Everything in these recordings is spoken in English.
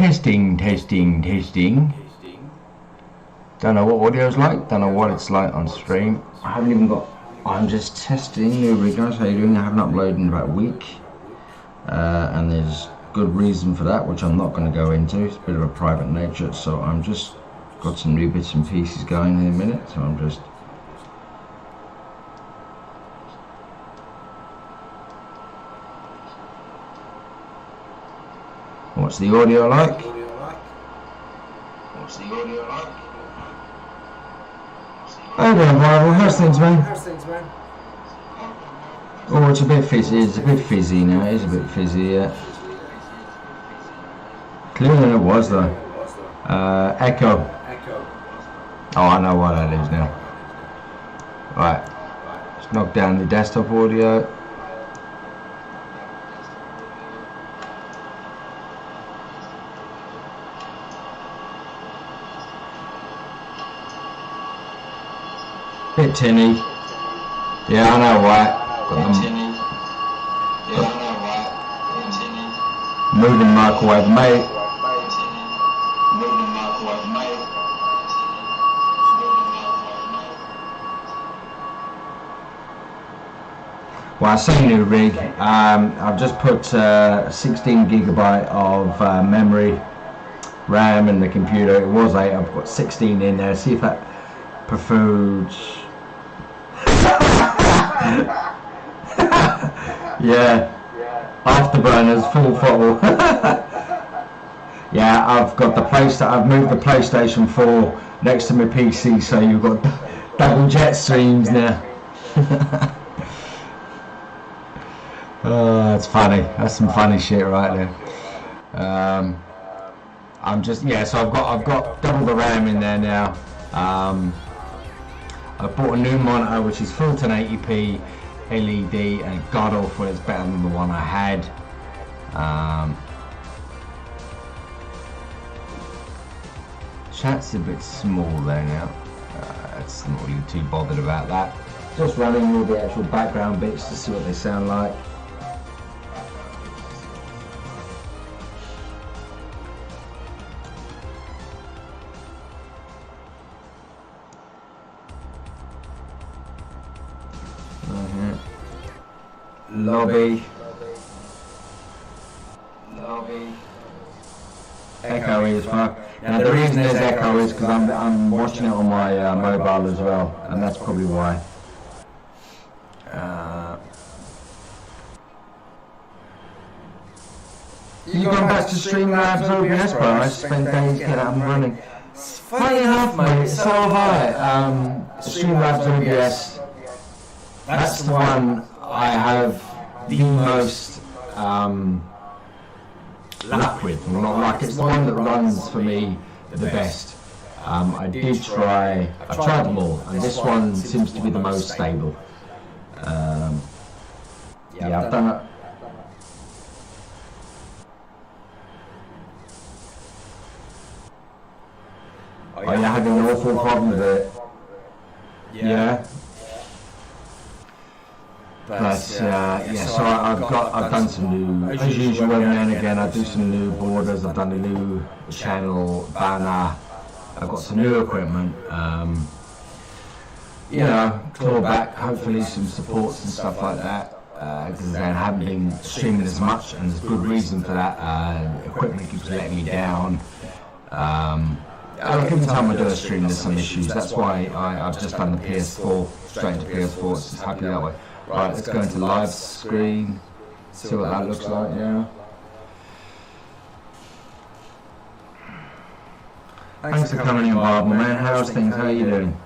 Testing. Don't know what audio's like, don't know what it's like on stream. I haven't even got, I'm just testing. Here we go, how you doing? I haven't uploaded in about a week. And there's good reason for that, which I'm not going to go into. It's a bit of a private nature, so I'm just got some new bits and pieces going in a minute, so I'm just what's the audio like? Hey there, Bible. How's things, man? Oh, it's a bit fizzy. It's a bit fizzy now. It's a bit fizzy, yeah. Clearer than it was, though. Echo. Oh, I know what that is now. Right. Let's knock down the desktop audio. Bit tinny. Yeah, I know why. Moving microwave, mate. Well, I say new rig. I've just put 16 gigabyte of memory, RAM in the computer. It was 8. I've got 16 in there. See if that prefers. Yeah, afterburners, full throttle. Yeah, I've got the I've moved the PlayStation 4 next to my PC, so you've got double jet streams now. Oh, that's funny. That's some funny shit right there. I'm just so I've got double the RAM in there now. I bought a new monitor which is full 1080p LED, and god awful, it's better than the one I had. Chat's a bit small there now. It's not really too bothered about that. Just running all the actual background bits to see what they sound like. Lobby. Echo is fuck. Now the reason there's echo is because I'm watching it on my mobile as well, and that's probably why. You gone back to Streamlabs OBS, bro? I spent days getting up and running. Funny enough, mate, it's so high. Streamlabs OBS. That's the one I have the most luck with. Well, not luck, it's the one that runs for me the best. I tried them all, and this one seems to be the most stable. Yeah, I've done it. Oh, you're having an awful problem with it. Yeah. But so I've done some new, as usual, every now and again I do some new borders. I've done a new channel banner. I've got some new equipment. Claw back, hopefully some supports and stuff like that. Because I haven't been streaming as much, and there's good reason for that. Equipment keeps letting me down. Every time I do a stream, there's some issues. That's why I've just done the PS4 straight into PS4. It's just happy that way. Right, let's go into live screen, see what that looks like now. Thanks for coming in, Bob, my man. How's things? How are you doing?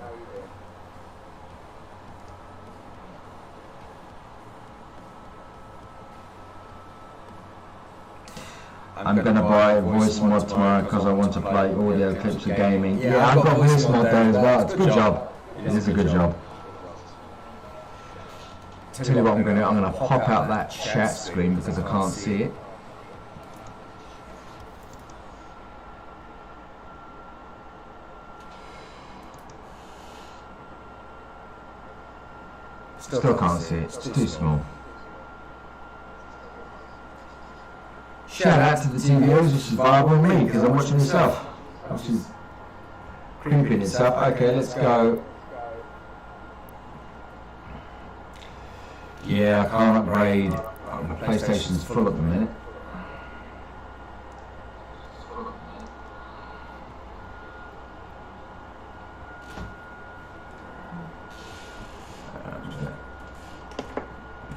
I'm going to buy a voice mod tomorrow because I want to play audio clips of gaming. Yeah, I've got voice mod there as well. It's a good job. It is a good job. Tell you what I'm going to do, I'm going to pop out that chat screen because I can't see it. Still can't see it, it's too small. Shout out to the TVOs, which is viable in me because I'm watching myself, which is crimping itself. Okay, let's go. Yeah, I can't upgrade. My PlayStation's full at the minute.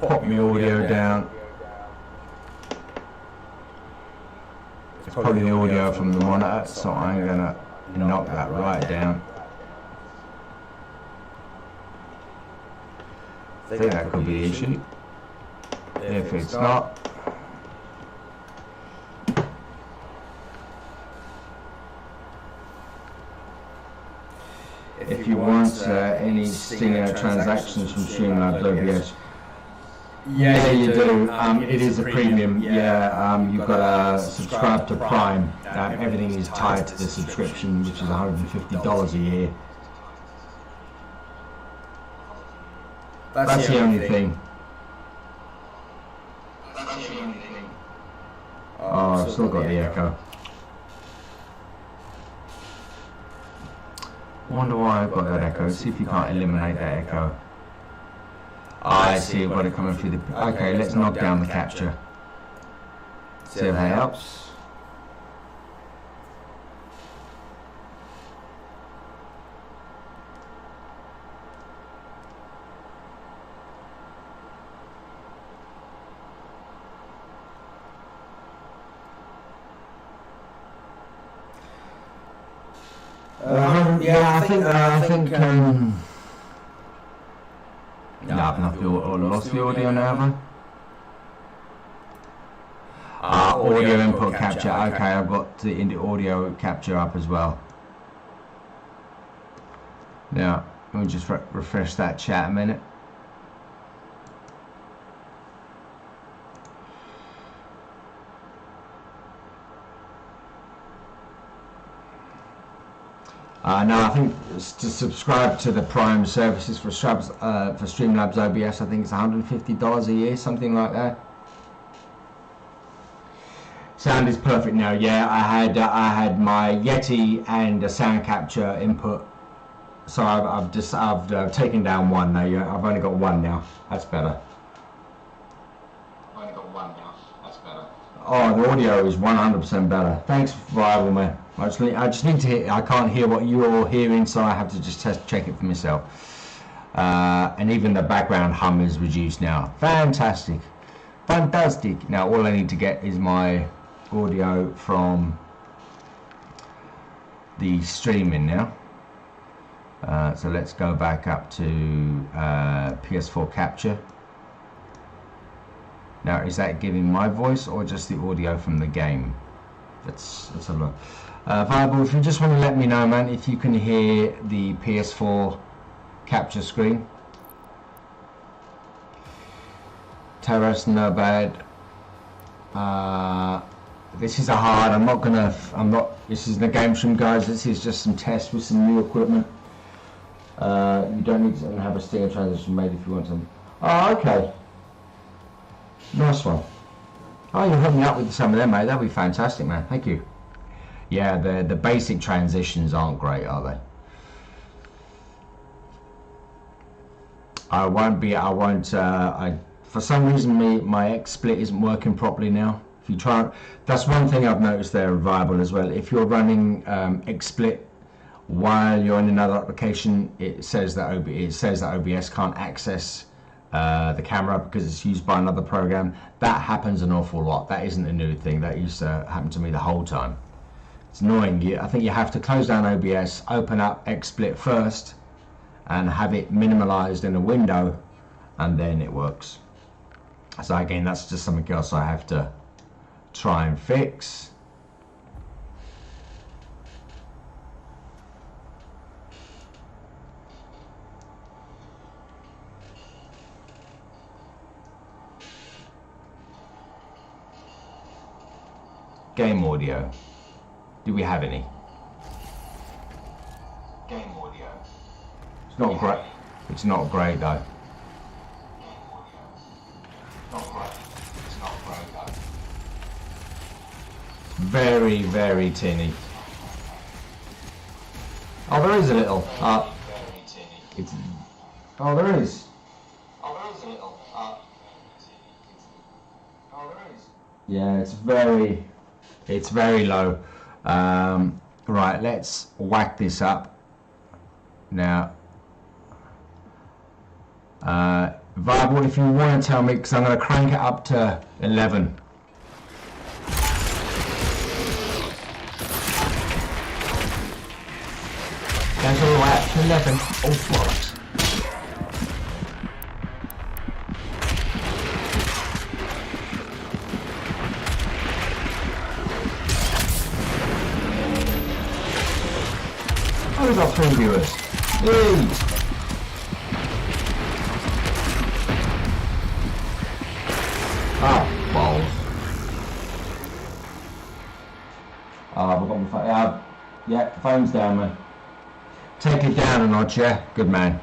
Pop my audio down. It's probably the audio from the monitor, so I'm gonna knock that right down. I think that could be the issue. If it's not, if you want any stinger transactions from Streamlabs OBS, yeah, you do. It is a premium. Yeah, you've got to subscribe to Prime. Everything is tied to the subscription, which is $150 a year. That's the only thing. Oh, I've still got the echo. I wonder why I've got that echo. See if you can't eliminate that echo. I see, I've got it coming through the... Okay, let's knock down the capture. See if that helps. I think no, I've not lost the audio now, have I? Audio input capture. Okay, I've got the audio capture up as well. Now, let me just refresh that chat a minute. No, I think to subscribe to the Prime services for Streamlabs OBS, I think it's $150 a year, something like that. Sound is perfect now. Yeah, I had my Yeti and a sound capture input, so I've taken down one now. Yeah, I've only got one now. That's better. Oh, the audio is 100% better. Thanks, Viable Man. I just need to hear. I can't hear what you're hearing, so I have to just check it for myself. And even the background hum is reduced now. Fantastic. Now all I need to get is my audio from the streaming now. So let's go back up to PS4 capture. Now, is that giving my voice or just the audio from the game? Let's have a look. Viable, if you just want to let me know, man, if you can hear the PS4 capture screen. Terrace, no bad. This is a hard. This is the game stream, guys. This is just some tests with some new equipment. You don't need to have a stinger transition made if you want some. Oh, okay. Nice one. Oh, you're hooking me up with some of them, mate. That'd be fantastic, man. Thank you. Yeah, the basic transitions aren't great, are they? For some reason my XSplit isn't working properly now. If you try, that's one thing I've noticed there, Viable, as well. If you're running XSplit while you're in another application, it says that OBS can't access the camera because it's used by another program. That happens an awful lot. That isn't a new thing. That used to happen to me the whole time. It's annoying. I think you have to close down OBS, open up XSplit first, and have it minimalized in a window, and then it works. So again, that's just something else I have to try and fix. Game audio. Do we have any? Game audio. It's not great. It's not great though. very, very tinny. Oh, there is a little. It's. Oh, there is. Oh, there is a little. Oh, there is. Yeah, it's very low. Right, let's whack this up now. Viable, if you want to tell me, because I'm going to crank it up to 11. That's all the way up to 11. Oh, bollocks. Oh, we've got 3 viewers. Yay! Oh, balls. Oh, I've got my phone. Yeah, phone's down, man. Take it down a notch, yeah? Good man.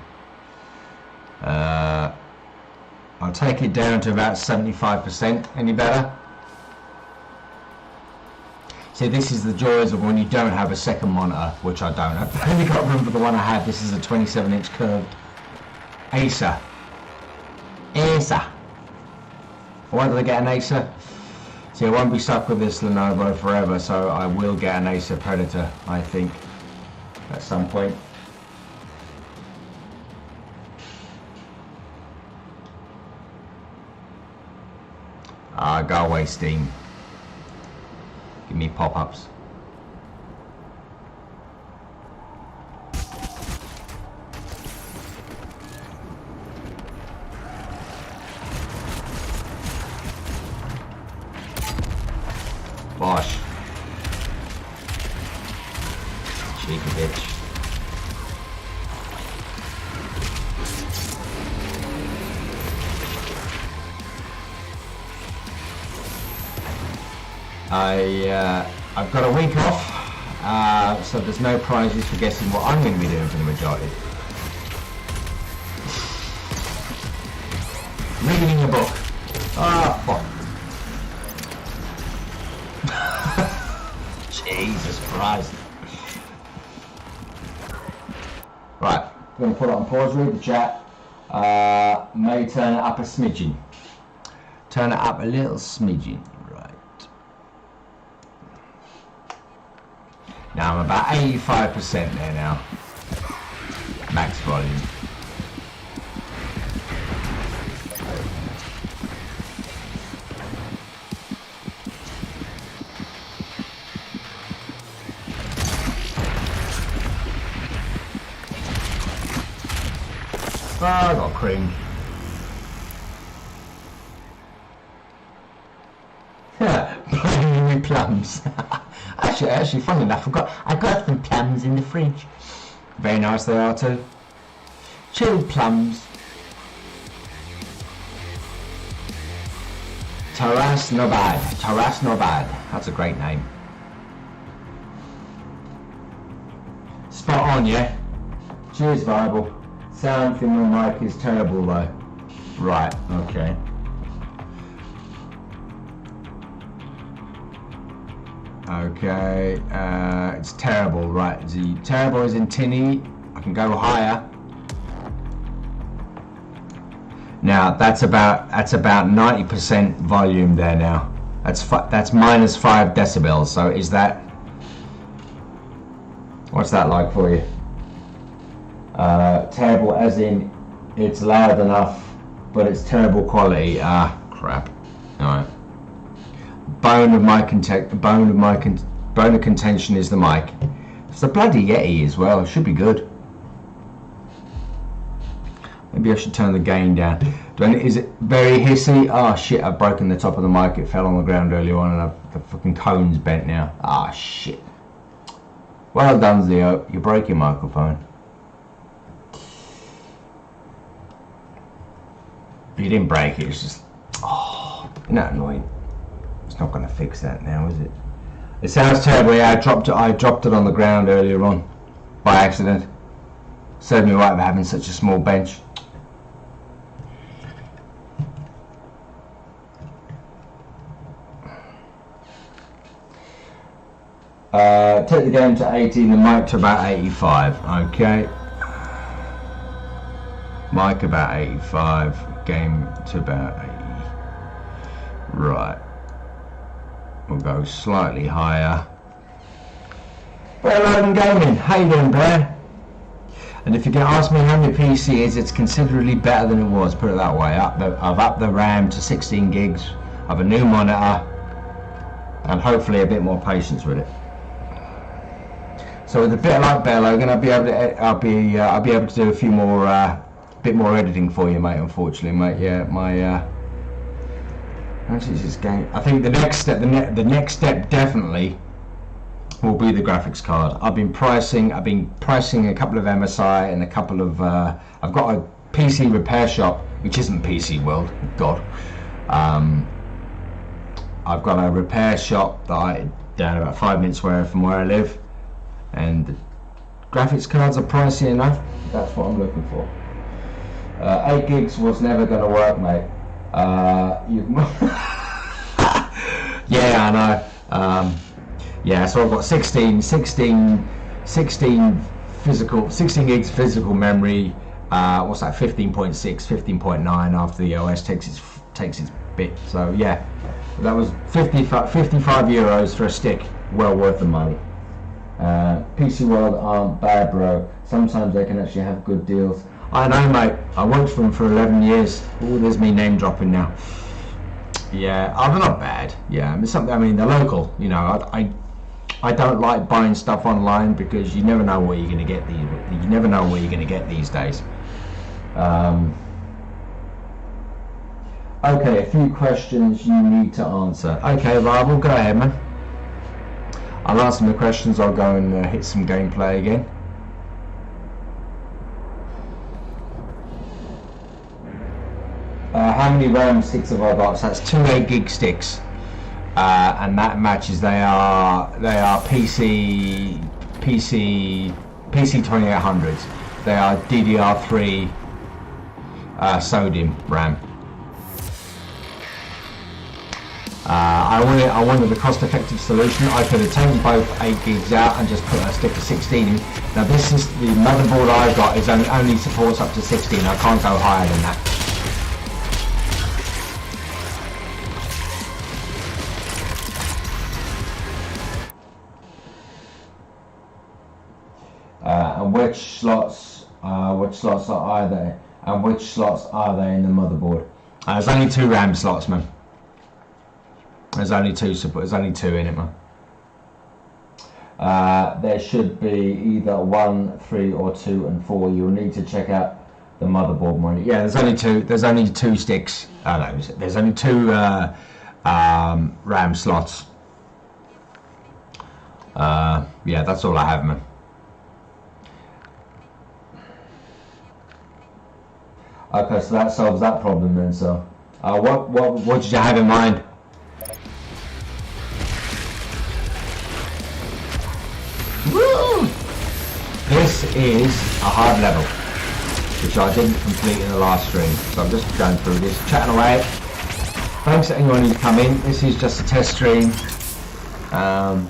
I'll take it down to about 75%. Any better? See, this is the joys of when you don't have a second monitor, which I don't. I've only got room for the one I have. This is a 27-inch curved Acer. Why did I get an Acer? See, I won't be stuck with this Lenovo forever, so I will get an Acer Predator, I think, at some point. Go away, Steam. Give me pop-ups. Bosh. Cheeky bitch. I've got a week off, so there's no prizes for guessing what I'm going to be doing for the majority. Reading a book. Ah, fuck. Jesus Christ. Right, I'm going to put it on pause, read the chat. May turn it up a smidgen. Turn it up a little smidgen. Now I'm about 85% there now. Max volume. Oh, I got cream. Playing with plums. Actually, funny enough, I got some plums in the fridge. Very nice they are too. Chilled plums. Taras no bad. Taras no bad. That's a great name. Spot on, yeah? Cheers, Viable. Sound from my mic is terrible though. Right, okay. Okay, it's terrible, right? The terrible is in tinny. I can go higher. Now that's about 90% volume there now. That's minus 5 decibels. So is that? What's that like for you? Terrible as in it's loud enough, but it's terrible quality. Ah, crap. All right. Bone of contention is the mic. It's a bloody Yeti as well. It should be good. Maybe I should turn the gain down. Is it very hissy? Oh shit! I've broken the top of the mic. It fell on the ground earlier on, and the fucking cone's bent now. Ah shit! Well done, Zio. You broke your microphone. You didn't break it. It's just isn't that annoying? It's not going to fix that now, is it? It sounds terrible. Yeah, I dropped it on the ground earlier on by accident. Served me right for having such a small bench. Take the game to 80 and the mic to about 85. Okay. Mic about 85, game to about 80. Right. We'll go slightly higher. Bear Logan Gaming, how you doing, Bear? And if you're going to ask me how my PC is, it's considerably better than it was, put it that way. I've upped the RAM to 16 gigs, I've a new monitor, and hopefully a bit more patience with it. So with a bit like Bear Logan, I'll be able to do a few more, bit more editing for you, mate. Unfortunately, mate. Yeah, my. Actually, this game. I think the next step, the next step definitely will be the graphics card. I've been pricing a couple of MSI and a couple of. I've got a PC repair shop, which isn't PC World. God. I've got a repair shop down about 5 minutes from where I live, and the graphics cards are pricey enough. That's what I'm looking for. 8 gigs was never going to work, mate. Yeah, I know. Yeah, so I've got 16 gigs physical memory. What's that? 15.6, 15.9 after the OS takes its bit. So yeah, that was 55 euros for a stick. Well worth the money. PC World aren't bad, bro. Sometimes they can actually have good deals. I know, mate. I worked for them for 11 years. Oh, there's me name dropping now. Yeah, they're not bad. Yeah, I mean, they're local. You know, I don't like buying stuff online because you never know where you're going to get you never know where you're going to get these days. Okay, a few questions you need to answer. Okay, Rob, go ahead, man. I'll answer the questions. I'll go and hit some gameplay again. How many RAM sticks have I got? So that's 2 8 gig sticks, and that matches. They are PC 2800s. They are DDR3 sodium RAM. I wanted a cost-effective solution. I could have taken both 8 gigs out and just put a stick of 16 in. Now this is the motherboard I've got is only supports up to 16. I can't go higher than that. And which slots are there? And which slots are there in the motherboard? There's only 2 RAM slots, man. There's only 2 in it, man. There should be either 1, 3, or 2 and 4. You'll need to check out the motherboard monitor. Yeah, there's only 2. There's only 2 sticks. No, there's only 2 RAM slots. Yeah, that's all I have, man. Okay, so that solves that problem then. So, what did you have in mind? Woo! This is a hard level, which I didn't complete in the last stream. So I'm just going through this, chatting away. Thanks to anyone who's come in. This is just a test stream. I'm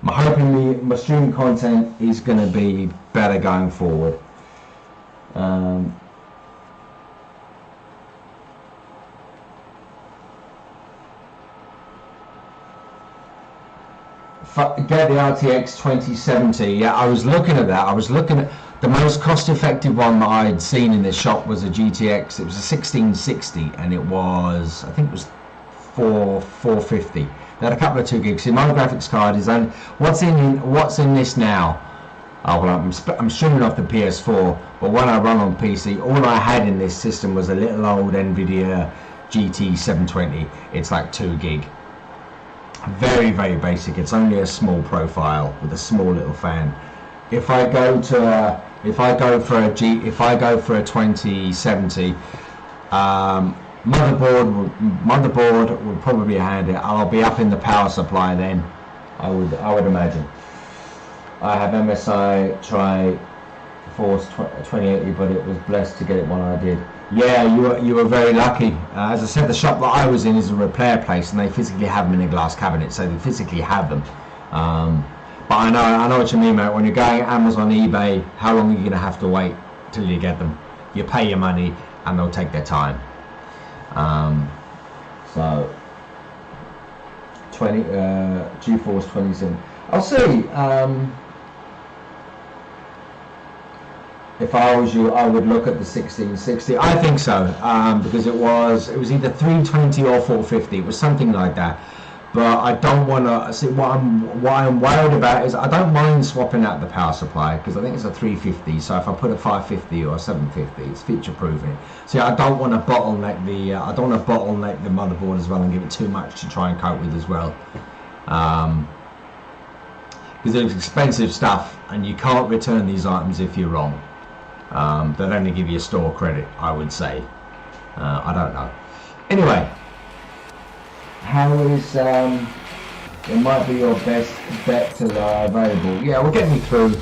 hoping my stream content is going to be better going forward. Get the RTX 2070. Yeah, I was looking at that. I was looking at the most cost-effective one that I'd seen in this shop was a GTX. It was a 1660, and it was, I think it was 450. They had a couple of 2 gigs. See, my graphics card is only what's in this now. Oh, well, I'm streaming off the PS4, but when I run on PC, all I had in this system was a little old NVIDIA GT 720. It's like 2 gig. Very, very basic. It's only a small profile with a small little fan. If I go for a 2070, motherboard will probably hand it. I'll be up in the power supply then. I would imagine. I have MSI Triforce 2080, but it was blessed to get it when I did. Yeah, you were very lucky. As I said, the shop that I was in is a repair place, and they physically have them in a glass cabinet, so they physically have them. But I know what you mean, mate. When you're going Amazon, eBay, how long are you going to have to wait till you get them? You pay your money and they'll take their time. So 20 GeForce 27. I'll see. If I was you, I would look at the 1660. I think so, because it was either 320 or 450. It was something like that. But I don't want to see what I'm worried about is I don't mind swapping out the power supply because I think it's a 350. So if I put a 550 or a 750, it's feature proofing. So I don't want to bottleneck the motherboard as well and give it too much to try and cope with as well. Because it's expensive stuff and you can't return these items if you're wrong. They'll only give you store credit, I would say. I don't know. Anyway. How is it might be your best bet to available? Yeah, we'll get me through.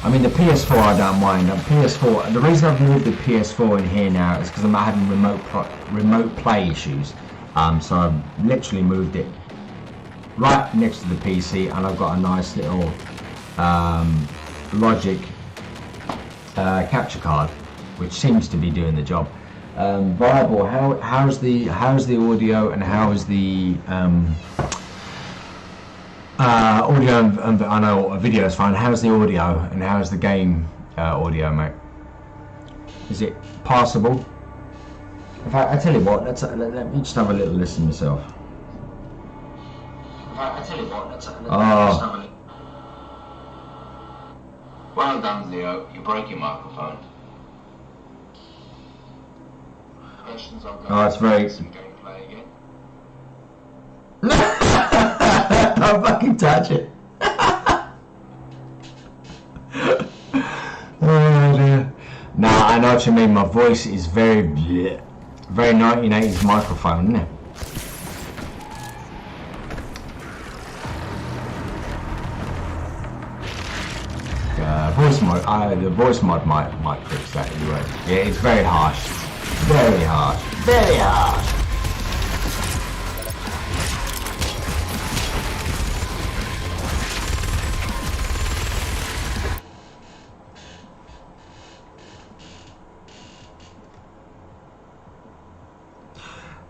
I mean, the PS4 I don't mind. The PS4. The reason I've moved the PS4 in here now is because I'm having remote play issues. So I've literally moved it right next to the PC, and I've got a nice little Logic capture card, which seems to be doing the job. Viable. How's the audio and how is the audio? And I know a video is fine. How's the audio and how's the game audio, mate? Is it passable? In fact, I tell you what. Let me just have a little listen myself. In fact, I tell you what. Let's just have a little. Well done, Leo. You broke your microphone. Oh, it's very. Don't fucking touch it. Oh dear. Nah, I know what you mean. My voice is very 1980s microphone, isn't it? Voice mod. The voice mod might fix that anyway. Yeah, it's very harsh. Very harsh. Very harsh.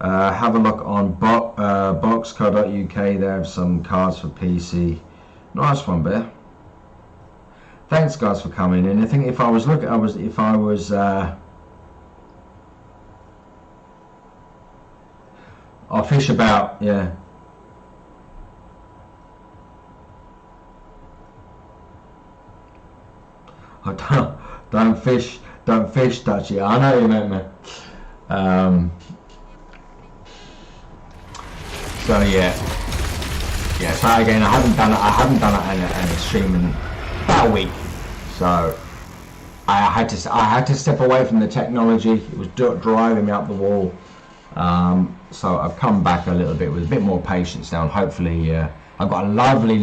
Have a look on box.co.uk. They have some cards for PC. Nice one, Bear. Thanks, guys, for coming in. I think if I was looking, I'll fish about, yeah. Oh, don't fish, touch it. I know what you meant, man. So yeah. So again, I haven't done it in a stream in about a week. So I had to step away from the technology. It was driving me up the wall. So I've come back a little bit with a bit more patience now, and hopefully I've got a lovely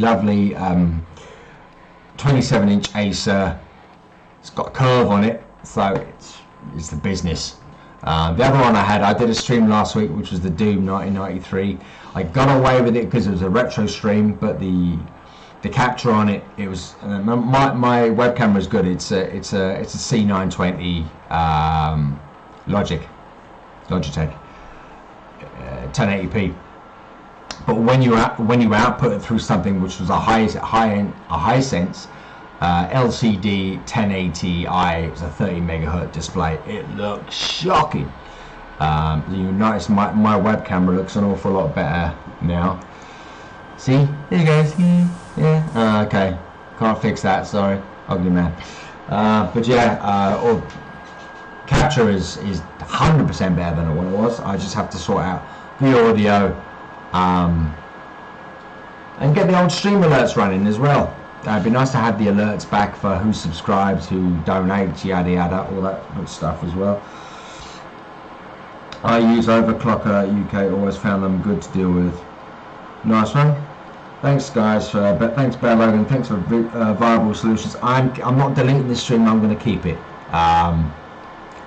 27-inch Acer. It's got a curve on it, so it's the business. The other one I did a stream last week, which was the Doom 1993. I got away with it because it was a retro stream, but the capture on it was my webcam was good. It's a C920 Logitech 1080p. But when you output it through something which was a Hisense LCD 1080i, it was a 30 megahertz display. It looked shocking. You notice my webcam looks an awful lot better now. See, there you go. See? Yeah. Okay. Can't fix that. Sorry, ugly man. But yeah, capture is 100% better than what it was. I just have to sort out the audio and get the old stream alerts running as well. It'd be nice to have the alerts back for who subscribes, who donates, yada yada, all that good stuff as well. I use Overclocker UK, always found them good to deal with. Nice one. Thanks guys, thanks Bear Logan, thanks for Viable Solutions. I'm not deleting this stream, I'm going to keep it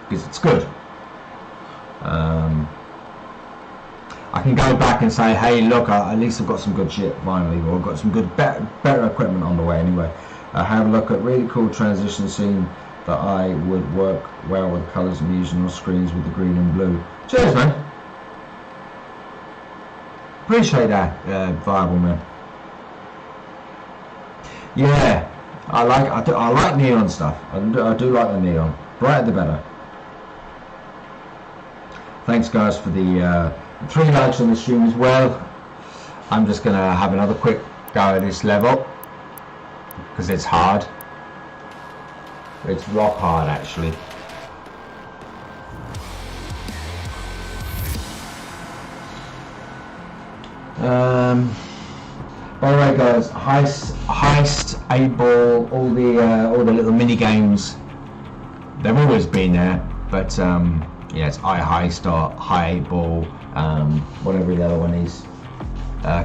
because it's good. I can go back and say, hey, look, at least I've got some good shit finally, or I've got some good, better equipment on the way anyway. Have a look at really cool transition scene that I would work well with colours and using on screens with the green and blue. Cheers, man. Appreciate that, Viable Man. Yeah, I like neon stuff. I do like the neon. Brighter the better. Thanks, guys, for the 3 likes on the stream as well. I'm just gonna have another quick go at this level because it's hard. It's rock hard, actually. By the way, guys, heist, 8-ball, all the little mini games, they've always been there. But yeah, it's iHeist or High 8-ball, whatever the other one is.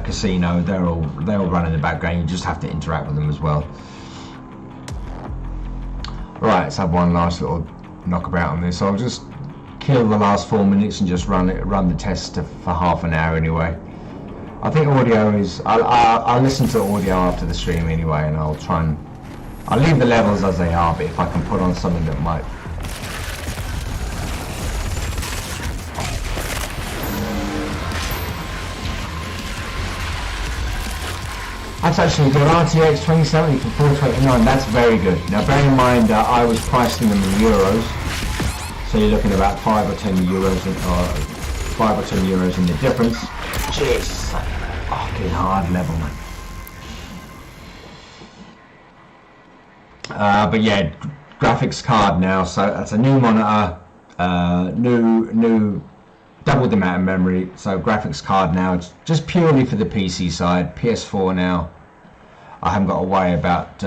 Casino, they're all run in the background. You just have to interact with them as well. Right, let's have one last little knockabout on this. I'll just kill the last 4 minutes and just run the test for half an hour anyway. I think audio is. I'll listen to the audio after the stream anyway, and I'll leave the levels as they are. But if I can put on something that might. That's actually good. RTX 2070 for 429. That's very good. Now bear in mind I was pricing them in euros, so you're looking at about 5 or 10 euros, or 5 or 10 euros in the difference. Jeez, fucking hard level, man. But yeah, graphics card now. So that's a new monitor, new. Double the amount of memory, so graphics card now. It's just purely for the PC side. PS4 now. I haven't got a way about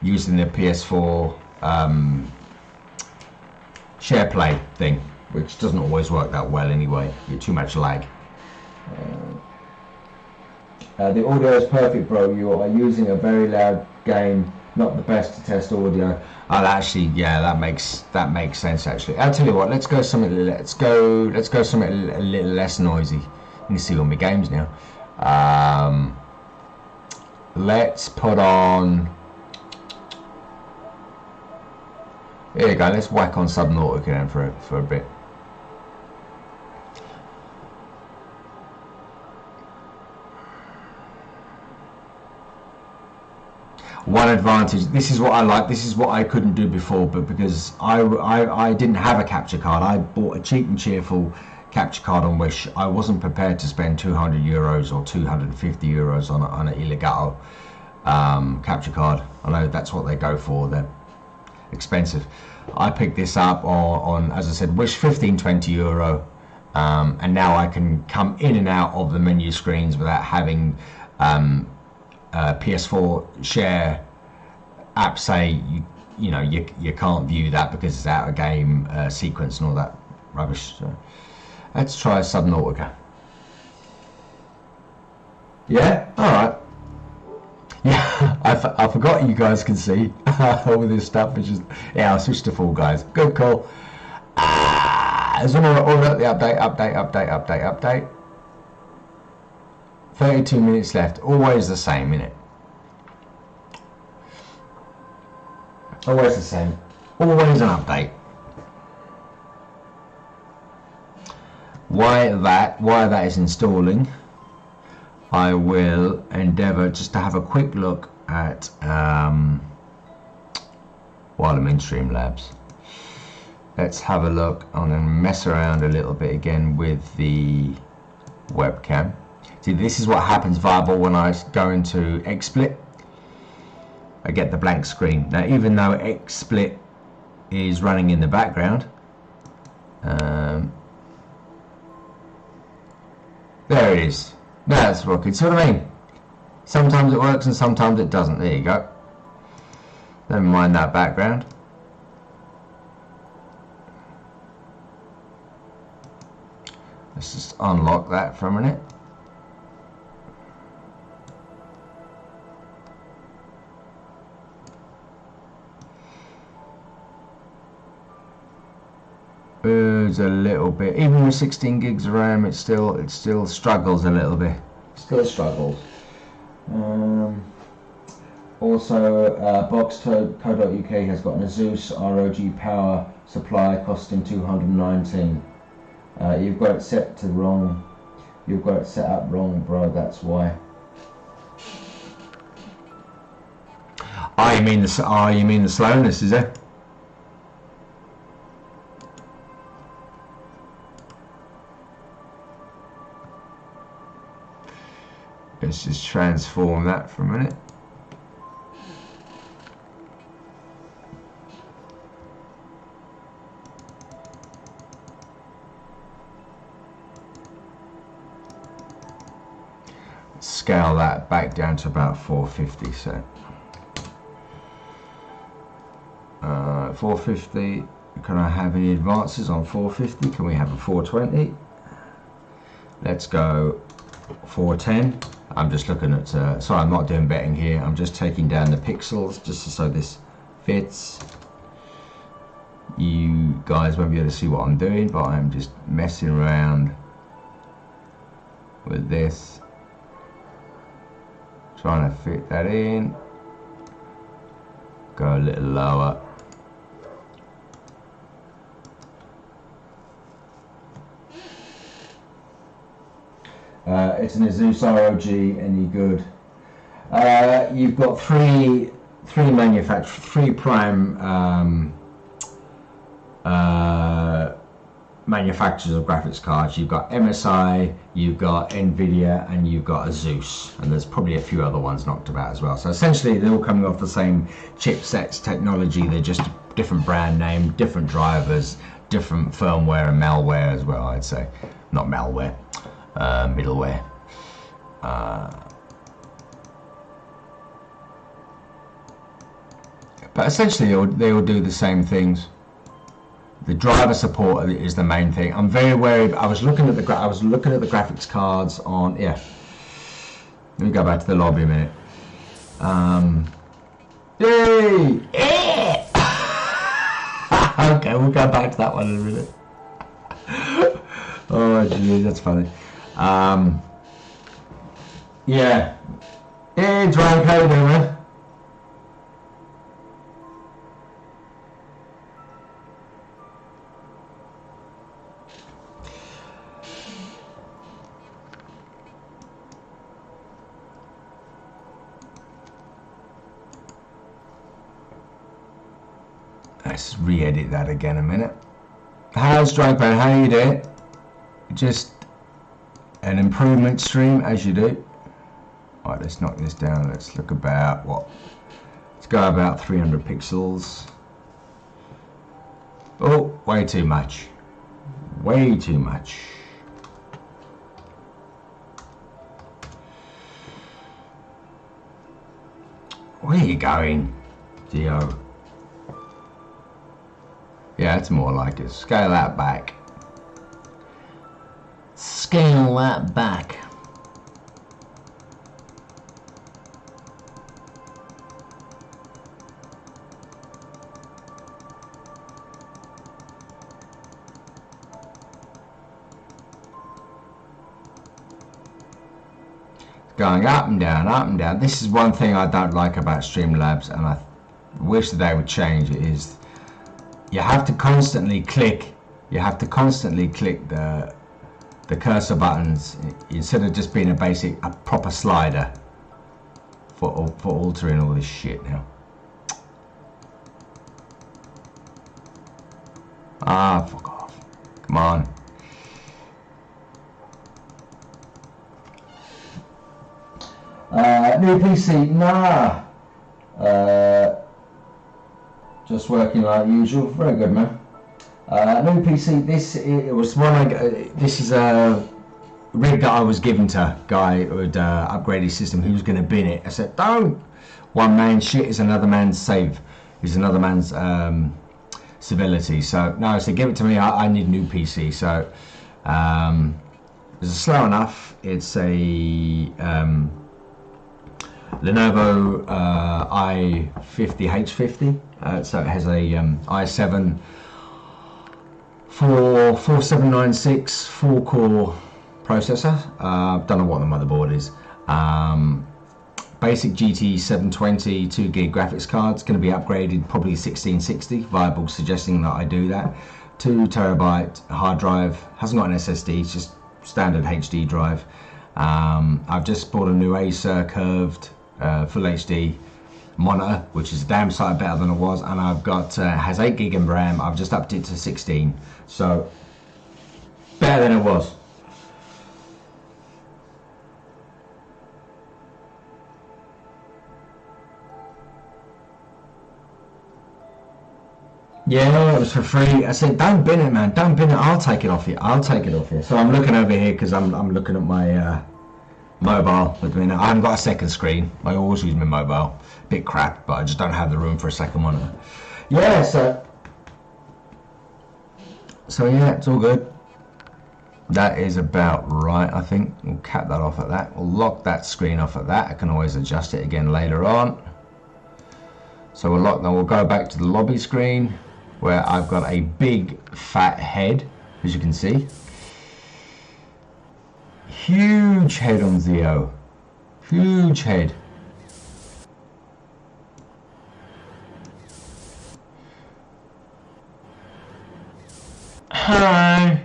using the PS4 share play thing, which doesn't always work that well anyway. You get too much lag. The audio is perfect, bro. You are using a very loud game, not the best to test audio. I'll actually, yeah, that makes sense actually. I'll tell you what, let's go something. Let's go something a little less noisy. Let me see all my games now. Let's put on. Here you go. Let's whack on Subnautica then for a bit. One advantage, this is what I like, this is what I couldn't do before, but because I didn't have a capture card, I bought a cheap and cheerful capture card on Wish. I wasn't prepared to spend 200 euros or 250 euros on an illegal capture card. I know that's what they go for, they're expensive. I picked this up on, as I said, Wish, 15-20 euro, and now I can come in and out of the menu screens without having PS4 share app say you can't view that because it's out of game sequence and all that rubbish. So let's try Subnautica. Yeah, all right. Yeah, I forgot you guys can see all this stuff. Which is, yeah, I'll switch to Fall Guys. Good call. There's all about the update. 32 minutes left, always the same, innit? Always the same, always an update. While that is installing, I will endeavour just to have a quick look at, while I'm in Streamlabs, let's have a look. I'm going to mess around a little bit again with the webcam. See, this is what happens, Viable, when I go into XSplit. I get the blank screen. Now, even though XSplit is running in the background, there it is. That's working. See what I mean? Sometimes it works and sometimes it doesn't. There you go. Never mind that background. Let's just unlock that for a minute. slows a little bit. Even with 16 gigs of RAM, it still struggles a little bit. Still struggles. Also, Box.co.uk has got an Asus ROG power supply costing 219. You've got it set to wrong. You've got it set up wrong, bro. That's why. Oh, you mean the slowness, is it? Let's just transform that for a minute. Scale that back down to about 450. So 450. Can I have any advances on 450? Can we have a 420? Let's go 410. I'm just looking at, sorry, I'm not doing betting here. I'm just taking down the pixels just so this fits. You guys won't be able to see what I'm doing, but I'm just messing around with this, trying to fit that in. Go a little lower. It's an Asus ROG, any good? You've got three prime manufacturers of graphics cards. You've got MSI, you've got Nvidia, and you've got Asus, and there's probably a few other ones knocked about as well. So essentially they're all coming off the same chipsets technology. They're just different brand name, different drivers, different firmware and malware as well, I'd say. Not malware, middleware. But essentially they all do the same things. The driver support is the main thing. I'm very wary. I was looking at the graphics cards on. Yeah. Let me go back to the lobby a minute. Yay! Okay, we'll go back to that one in a minute. Oh, geez, that's funny. Yeah. Hey, Drake, how you doing, man? Let's re-edit that again a minute. How's Drake, man? How you doing? Just an improvement stream as you do. Alright, let's knock this down. Let's look about what? Let's go about 300 pixels. Oh, way too much. Way too much. Where are you going, Dio? Yeah, it's more like it. Scale that back. Scale that back. Going up and down, up and down. This is one thing I don't like about Streamlabs, and I wish that they would change it, is you have to constantly click. You have to constantly click the cursor buttons instead of just being a proper slider for altering all this shit now. Ah, fuck off. Come on. New PC, nah. Just working like usual. Very good, man. New PC. This is a rig that I was given to a guy who had upgraded his system. He was going to bin it. I said, don't. One man's shit is another man's save. Is another man's civility. So no, I said, give it to me. I need a new PC. So it's slow enough. It's a Lenovo i50 H50. So it has a i7 for 4796 4-core processor. Don't know what the motherboard is. Basic GT 720 2 gig graphics cards, going to be upgraded probably 1660. Viable suggesting that I do that. 2 terabyte hard drive, hasn't got an SSD, it's just standard HD drive. I've just bought a new Acer curved full HD monitor, which is a damn sight better than it was, and I've got has 8 gig of RAM. I've just upped it to 16, so better than it was. Yeah, it was for free. I said, don't bin it, man. Don't bin it. I'll take it off you. I'll take it off you. So I'm looking over here because I'm looking at my mobile at the minute. I haven't got a second screen. I always use my mobile. Bit crap, but I just don't have the room for a second monitor. Yeah, so yeah, it's all good. That is about right, I think. We'll cap that off at that. We'll lock that screen off at that. I can always adjust it again later on. So we'll lock that. We'll go back to the lobby screen, where I've got a big fat head, as you can see. Huge head on Zio. Huge head. Hi.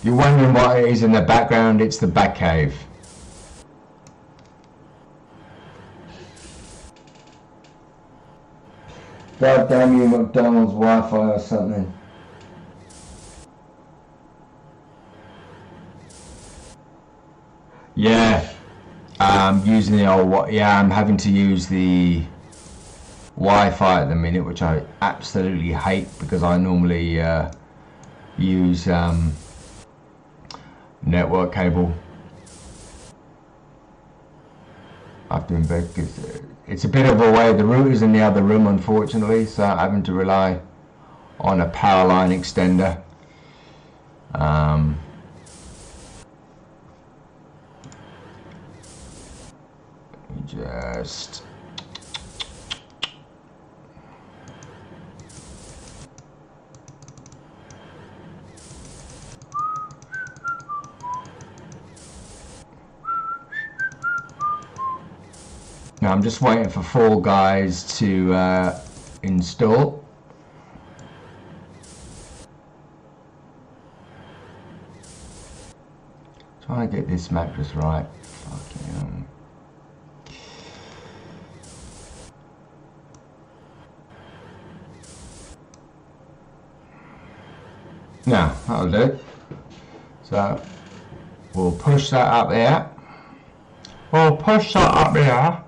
You're wondering what it is in the background, it's the Batcave. God damn you, McDonald's Wi-Fi or something. Yeah, using the old, yeah, I'm having to use the Wi-Fi at the minute, which I absolutely hate because I normally use network cable. I've been bed because it's a bit of a way. The router's in the other room, unfortunately, so I'm having to rely on a power line extender. Just now I'm just waiting for Fall Guys to install. Trying to get this mattress right. Fucking hell. Now, that'll do. So, we'll push that up there. We'll push that up there.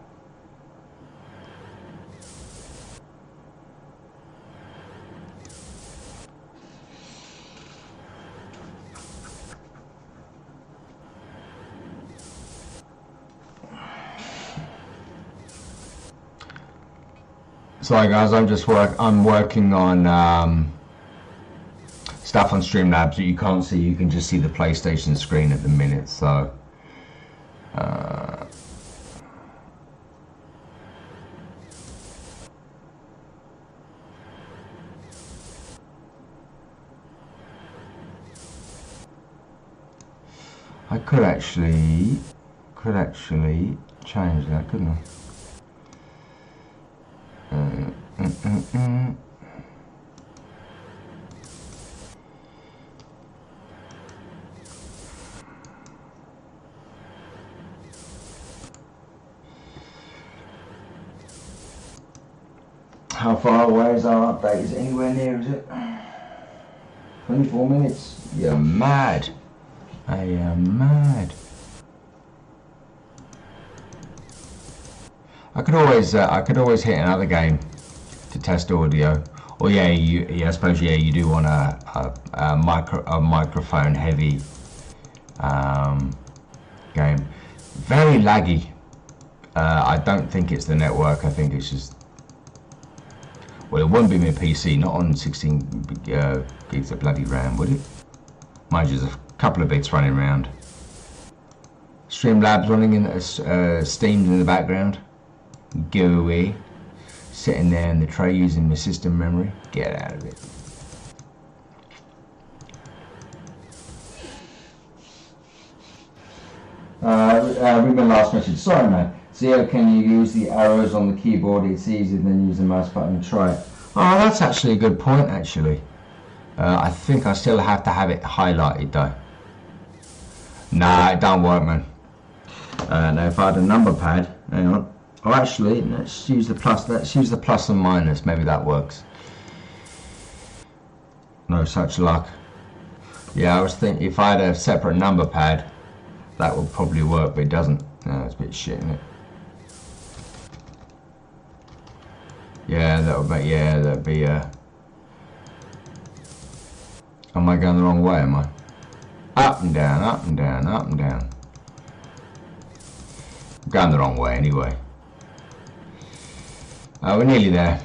Sorry guys, I'm working on stuff on Streamlabs that you can't see. You can just see the PlayStation screen at the minute, so I could actually change that, couldn't I? How far away is our update? Is it anywhere near, is it? 24 minutes? You're mad. I am mad. I could always hit another game to test audio. Or yeah, I suppose you do want a microphone heavy game. Very laggy. I don't think it's the network. I think it's just, well, it wouldn't be my PC, not on 16 gigs of bloody RAM, would it? Mind you, there's a couple of bits running around. Streamlabs running in steamed in the background. Gooey. Sitting there in the tray using my system memory. Get out of it. Read my last message. Sorry, man. Zio, can you use the arrows on the keyboard? It's easier than using the mouse button. Try it. Oh, that's actually a good point, actually. I think I still have to have it highlighted, though. Nah, it don't work, man. Now, if I had a number pad, hang on. Oh, actually, let's use the plus. Let's use the plus and minus. Maybe that works. No such luck. Yeah, I was thinking if I had a separate number pad, that would probably work, but it doesn't. No, it's a bit shit, isn't it? Yeah, that would be. Yeah, that'd be. Am I going the wrong way? Am I? Up and down, up and down, up and down. I'm going the wrong way anyway. We're nearly there.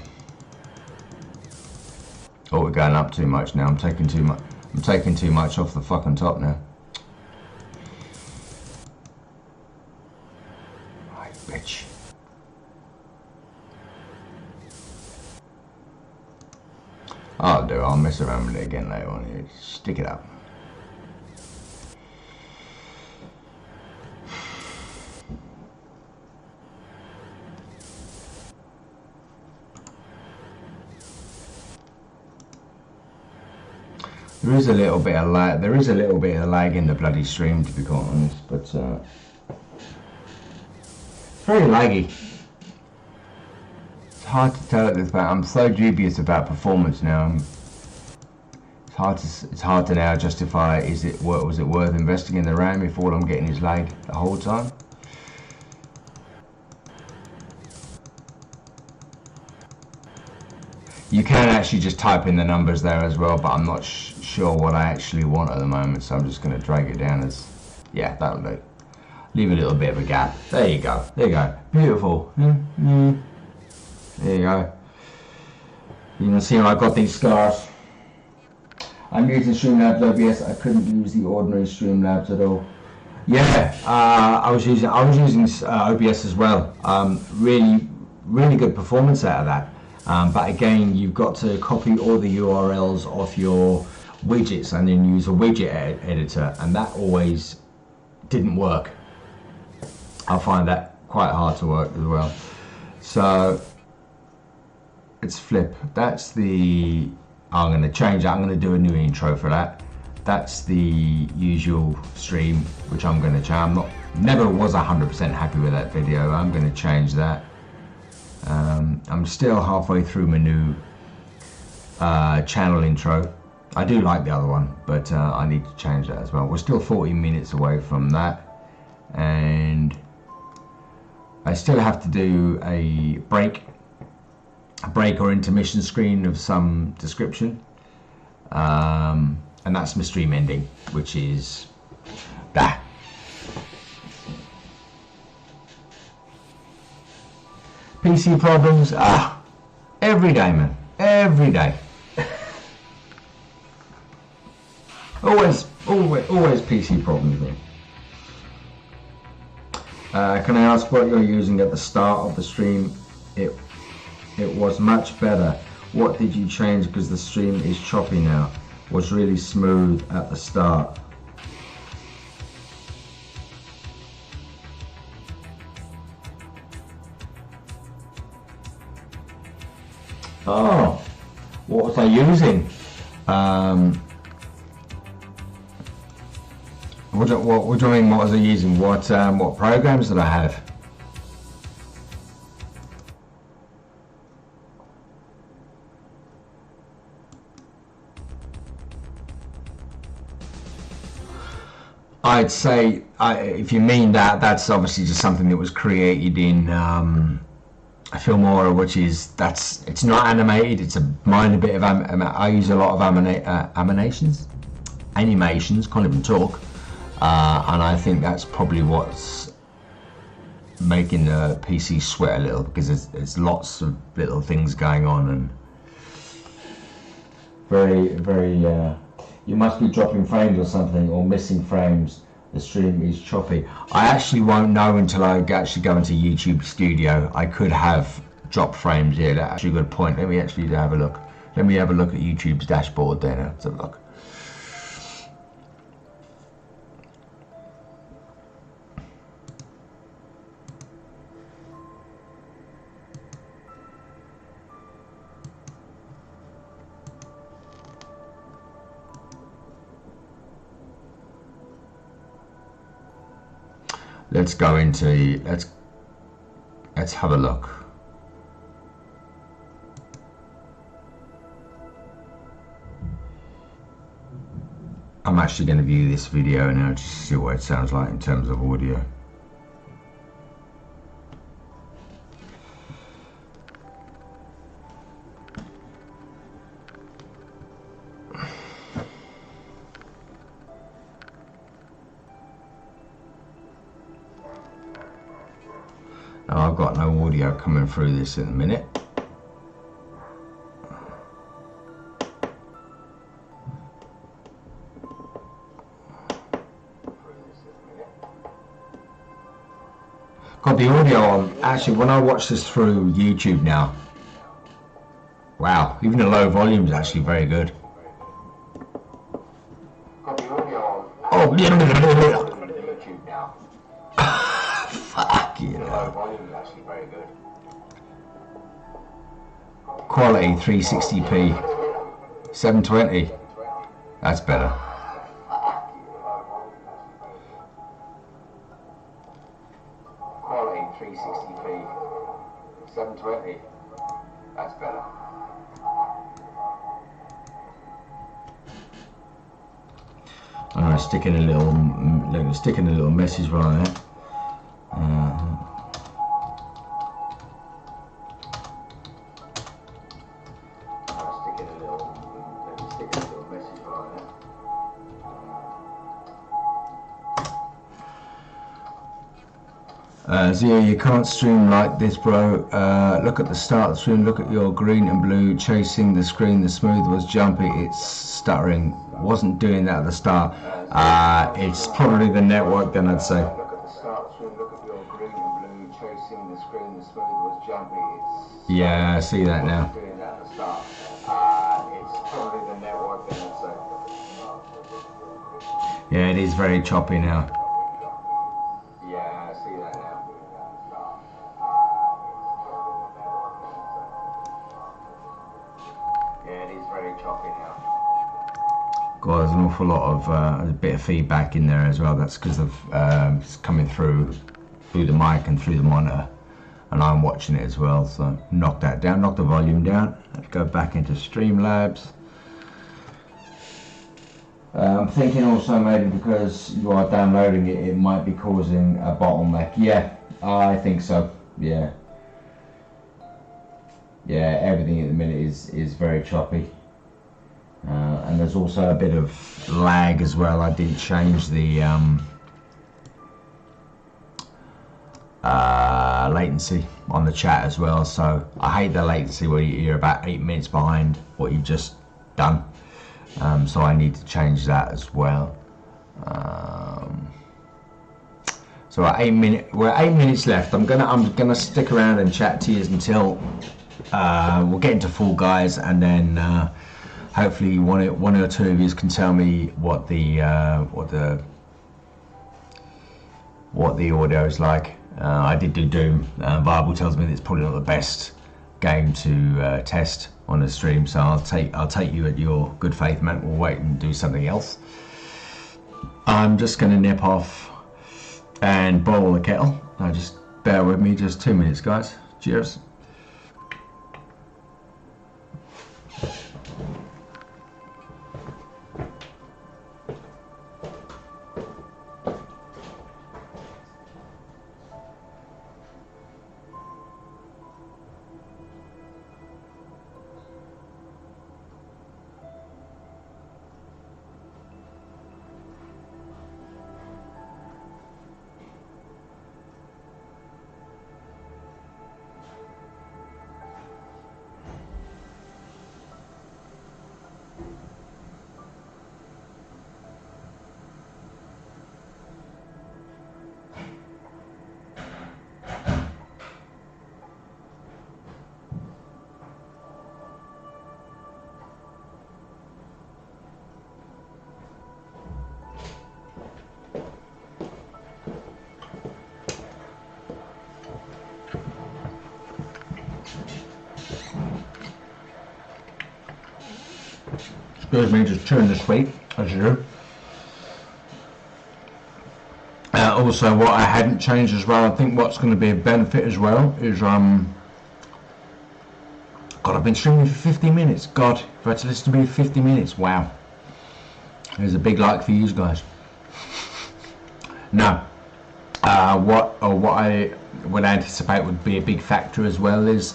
Oh, we're going up too much now. I'm taking too much. I'm taking too much off the fucking top now. Right, bitch. I'll do. I'll mess around with it again later on. Here. Stick it up. There is a little bit of lag. There is a little bit of lag in the bloody stream, to be quite honest, but it's very laggy. It's hard to tell at this point. I'm so dubious about performance now. It's hard to now justify. Was it worth investing in the RAM if all I'm getting is lag the whole time? You can actually just type in the numbers there as well, but I'm not sure what I actually want at the moment, so I'm just going to drag it down as, yeah, that'll do. Leave a little bit of a gap. There you go. There you go. Beautiful. There you go. You can see I got these scars. I'm using Streamlabs OBS. I couldn't use the ordinary Streamlabs at all. Yeah, I was using OBS as well. Really good performance out of that. But again, you've got to copy all the URLs off your widgets and then use a widget editor, and that always didn't work. I find that quite hard to work as well. So let's flip. That's the. I'm going to change that. I'm going to do a new intro for that. That's the usual stream, which I'm going to change. Never was 100% happy with that video. I'm going to change that. I'm still halfway through my new channel intro. I do like the other one, but I need to change that as well. We're still 40 minutes away from that, and I still have to do a break or intermission screen of some description, and that's my stream ending, which is that. PC problems, every day, man, every day. always PC problems, man. Can I ask what you're using at the start of the stream? It was much better. What did you change? Because the stream is choppy now. Was really smooth at the start. Oh, what was I using? What do you mean? What was I using? What programs did I have? I'd say, if you mean that, that's obviously just something that was created in Filmora, which is it's not animated. It's a minor bit of I use a lot of animations, can't even talk, and I think that's probably what's making the PC sweat a little, because there's lots of little things going on, and very you must be dropping frames or something, or missing frames, the stream is choppy. I actually won't know until I actually go into YouTube Studio. I could have drop frames here. That's actually a good point. Let me actually have a look. Let me have a look at YouTube's dashboard there now. Let's have a look. Let's go into, let's have a look. I'm actually going to view this video now just to see what it sounds like in terms of audio. Now, I've got no audio coming through this in a minute. Got the audio on. Actually, when I watch this through YouTube now, wow, even the low volume is actually very good. Got the audio on. Oh, YouTube now. Fuck you know. Low volume is actually very good. Quality 360p, 720. That's better. Quality 360p, 720. That's better. I'm going to stick in a little message right there. Zio, you can't stream like this, bro. Look at the start of the stream. Look at your green and blue chasing the screen. The smooth was jumpy. It's stuttering. Wasn't doing that at the start. It's probably the network, then I'd say. Look at the start of the stream. Look at your green and blue chasing the screen. The smooth was jumpy. Yeah, I see that now. Doing that at the start. It's probably the network, then I'd say. Yeah, it is very choppy now. God, there's an awful lot of a bit of feedback in there as well. That's because of it's coming through the mic and through the monitor, and I'm watching it as well. So knock that down, knock the volume down. Let's go back into Streamlabs. I'm thinking also maybe because you are downloading it, it might be causing a bottleneck. Yeah, I think so. Yeah, everything at the minute is very choppy. And there's also a bit of lag as well. I didn't change the latency on the chat as well, so I hate the latency where you're about 8 minutes behind what you've just done. So I need to change that as well. So we're 8 minutes left. I'm gonna stick around and chat to you until we'll get into Fall Guys, and then hopefully one or two of you can tell me what the audio is like. I did do Doom. Bible tells me that it's probably not the best game to test on the stream, so I'll take you at your good faith, man. We'll wait and do something else. I'm just going to nip off and boil the kettle. Just bear with me, just 2 minutes, guys. Cheers. Excuse me, just chewing the sweet, as you do. Also, what I hadn't changed as well, I think what's going to be a benefit as well is, God, I've been streaming for 50 minutes. God, if I had to listen to me for 50 minutes, wow. There's a big like for you guys. No, what I would anticipate would be a big factor as well is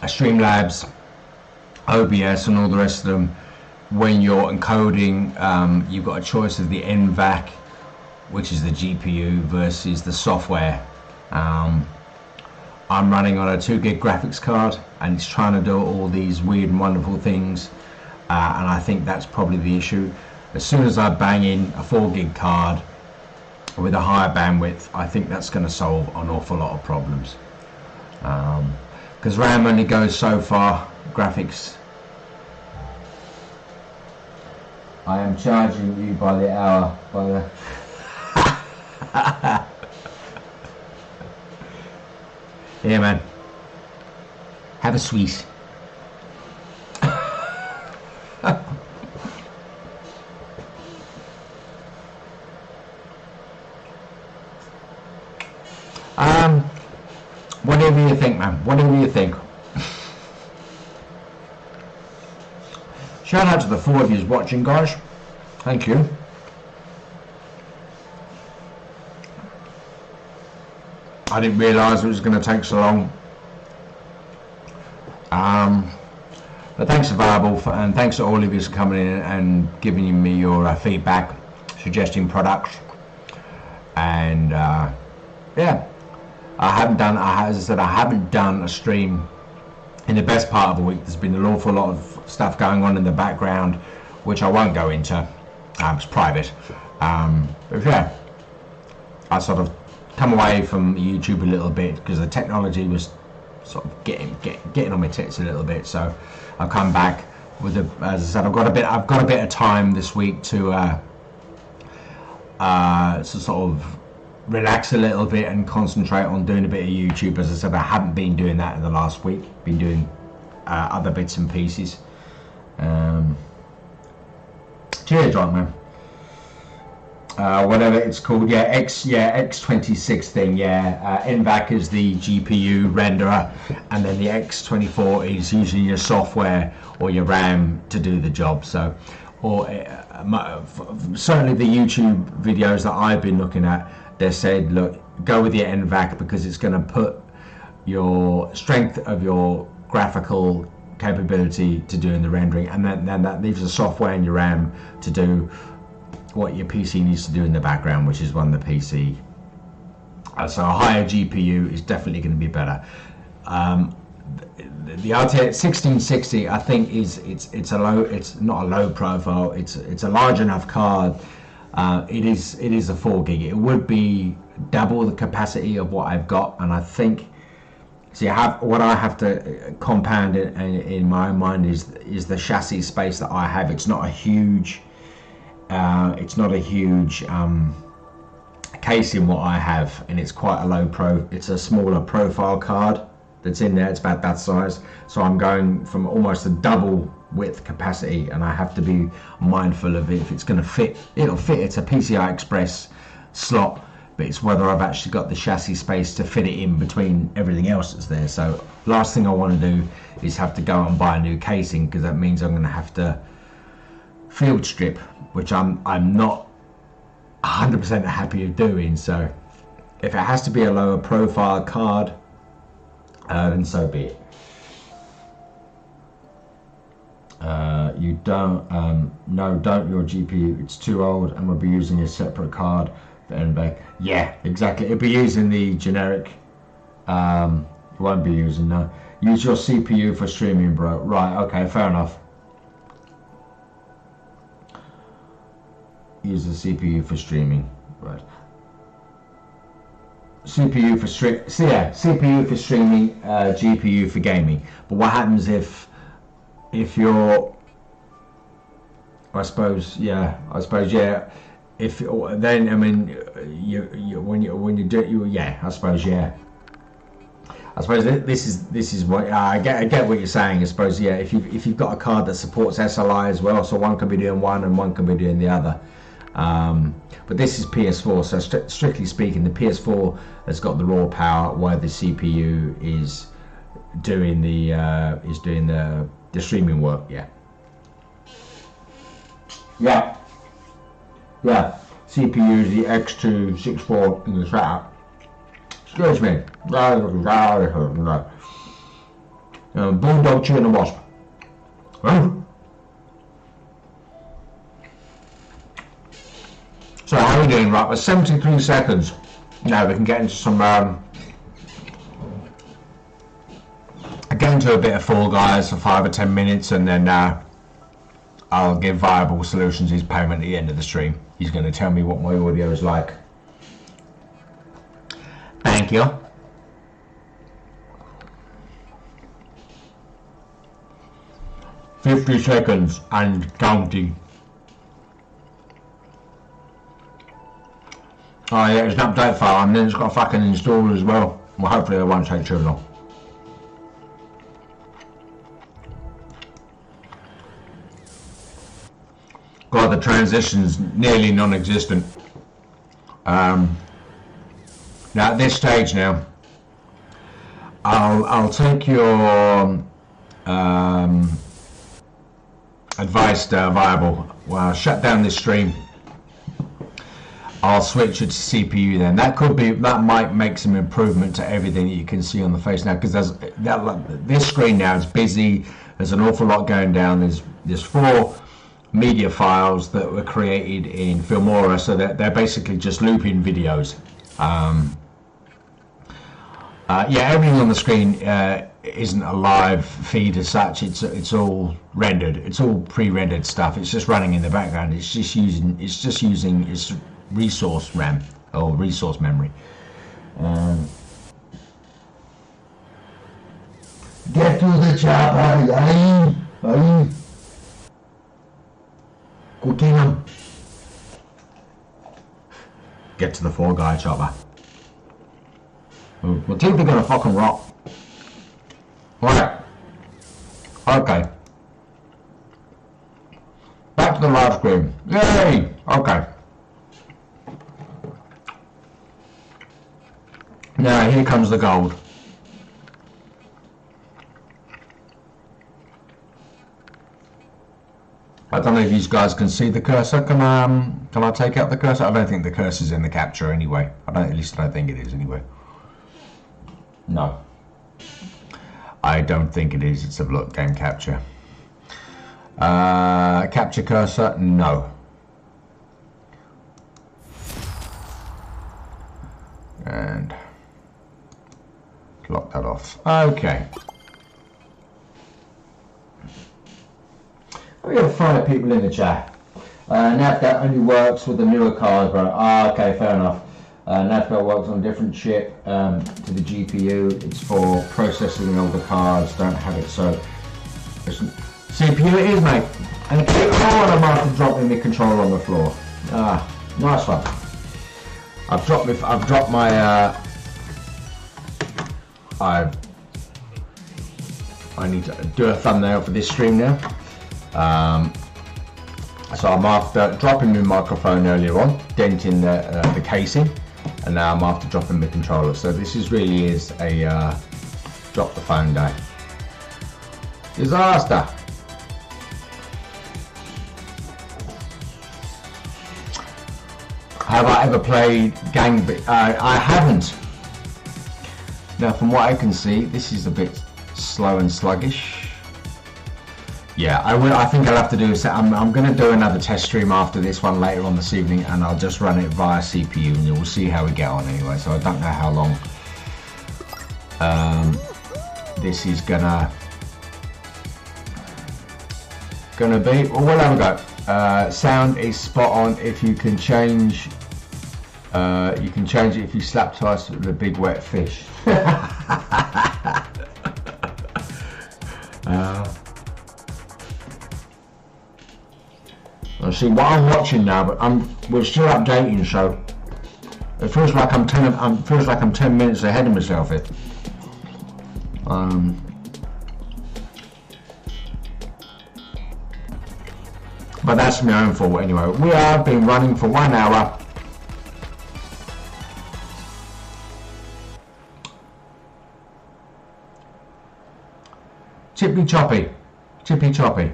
Streamlabs, OBS and all the rest of them. When you're encoding, you've got a choice of the NVAC, which is the GPU, versus the software. I'm running on a 2 gig graphics card, and it's trying to do all these weird and wonderful things, and I think that's probably the issue. As soon as I bang in a 4 gig card with a higher bandwidth, I think that's going to solve an awful lot of problems. Because RAM only goes so far, graphics. I am charging you by the hour, by the... Here, man. Have a sweet. Whatever you think, man. Whatever you think. Shout out to the 4 of you watching, guys. Thank you. I didn't realise it was going to take so long. But thanks to Viable and thanks to all of you for coming in and giving me your feedback, suggesting products, and yeah, as I said, I haven't done a stream in the best part of the week. There's been an awful lot of stuff going on in the background, which I won't go into. It's private. But yeah, I sort of come away from YouTube a little bit because the technology was sort of getting on my tits a little bit. So I've come back with as I said, I've got a bit of time this week to sort of relax a little bit and concentrate on doing a bit of YouTube. As I said, I haven't been doing that in the last week. Been doing other bits and pieces. Cheers, right, man. Whatever it's called, X26 thing, NVAC is the GPU renderer, and then the X24 is usually your software or your RAM to do the job. So, or certainly the YouTube videos that I've been looking at, they said, look, go with your NVAC because it's going to put your strength of your graphical capability to doing the rendering, and then that leaves the software and your RAM to do what your PC needs to do in the background, which is run the PC. So a higher GPU is definitely going to be better. The RTX 1660, I think, it's not a low profile. It's a large enough card. It is a 4 gig. It would be double the capacity of what I've got, and I think. See, what I have to compound in my mind is the chassis space that I have. It's not a huge. Case in what I have, and it's quite a it's a smaller profile card that's in there. It's about that size, so I'm going from almost a double width capacity, and I have to be mindful of it. If it's going to fit, it'll fit. It's a PCI Express slot, but it's whether I've actually got the chassis space to fit it in between everything else that's there. So last thing I want to do is have to go and buy a new casing, because that means I'm going to have to field strip, which I'm not 100% happy of doing. So if it has to be a lower profile card, then so be it. You don't don't your GPU, it's too old and we'll be using a separate card for NVAC. Yeah, exactly, it'll be using the generic, you won't be using that. Use your CPU for streaming, bro. Right, okay, fair enough. Use the CPU for streaming, right? CPU for CPU for streaming, GPU for gaming. But what happens if you're, I suppose, yeah. If then, I mean, when you do, yeah, I suppose, yeah. I suppose this is what I get what you're saying. I suppose, yeah, if you've got a card that supports SLI as well, so one can be doing one and one can be doing the other. But this is PS4, so strictly speaking, the PS4 has got the raw power, while the CPU is doing the streaming work. Yeah. CPU is the X264 in the setup. Excuse me. Bulldog chewing a wasp. So how are we doing? Right, we're 73 seconds. Now we can get into some get into a bit of Fall Guys for 5 or 10 minutes, and then I'll give Viable Solutions his payment at the end of the stream. He's going to tell me what my audio is like. Thank you. "50 seconds and counting." Oh yeah, it's an update file, and then it's got a fucking installer as well. Well, hopefully it won't take too long. God, the transition's nearly non-existent. Now at this stage now, I'll take your advice, Viable. Well, I'll shut down this stream. I'll switch it to CPU then. That might make some improvement to everything that you can see on the face now, because this screen now is busy. There's an awful lot going down. There's 4 media files that were created in Filmora, so that they're basically just looping videos. Yeah, everything on the screen isn't a live feed as such. It's all rendered. It's all pre-rendered stuff. It's just running in the background. It's just using its resource RAM or resource memory. Get to the chopper, aye. Cooking them. Get to the Fall Guy chopper. My teeth are gonna fucking rot. Right. Okay. Back to the live screen. Yay! Okay. Now here comes the gold. I don't know if you guys can see the cursor. Can I take out the cursor? I don't think the cursor's in the capture anyway. At least I don't think it is anyway. No. I don't think it is. It's a look game capture. Capture cursor? No. And lock that off. Okay. We have 5 people in the chat. Navgat only works with the newer cards, bro. Okay, fair enough. Navgat works on a different chip to the GPU. It's for processing older cards. Don't have it, so CPU it is, mate. And I'm after dropping the controller on the floor. Nice one. I've dropped my I need to do a thumbnail for this stream now. So I'm after dropping my microphone earlier on, denting the casing, and now I'm after dropping the controller. So this really is a drop the phone day. Disaster. Have I ever played I haven't. Now from what I can see, this is a bit slow and sluggish. Yeah, I think I'll have to do I'm going to do another test stream after this one later on this evening, and I'll just run it via CPU and we'll see how we get on anyway. So I don't know how long this is gonna be. Well, we'll have a go. Sound is spot on. If you can change you can change it if you slap twice with a big wet fish. See what I'm watching now, but we're still updating, so it feels like I'm 10 minutes ahead of myself here. But that's my own fault anyway. We have been running for 1 hour. Chippy choppy. Chippy choppy.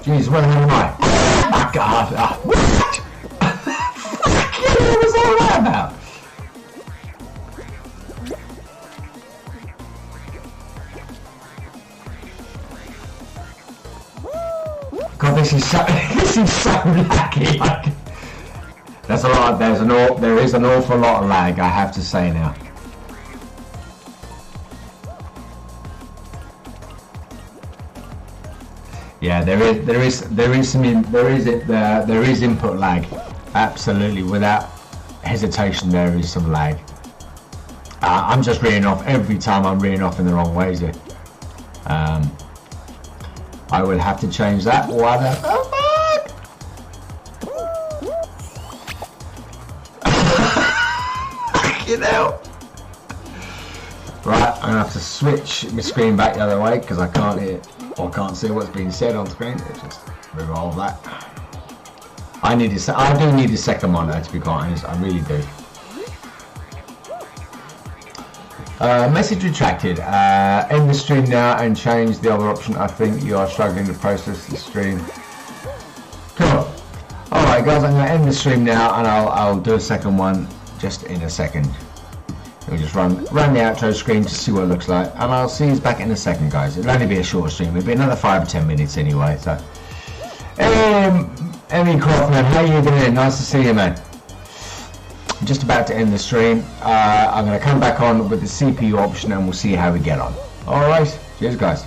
Jeez, where am I? Oh my God! What? What was all that about? God, this is so laggy. Like, that's a lot. There is an awful lot of lag, I have to say now. Yeah, there is input lag. Absolutely, without hesitation, there is some lag. I'm just reading off every time. I'm reading off in the wrong ways here. I will have to change that. What the fuck? You know. Right, I'm gonna have to switch my screen back the other way because I can't hear or can't see what's being said on screen. Let's just revolve that. I do need a second monitor, to be quite honest. I really do. Message retracted. End the stream now and change the other option. I think you are struggling to process the stream. Cool. Alright guys, I'm going to end the stream now and I'll do a second one just in a second. We'll just run the outro screen to see what it looks like, and I'll see you back in a second, guys. It'll only be a short stream. It'll be another 5 or 10 minutes anyway. So, Emmy Crawford, how you doing? Nice to see you, man. I'm just about to end the stream. I'm going to come back on with the CPU option, and we'll see how we get on. All right, cheers, guys.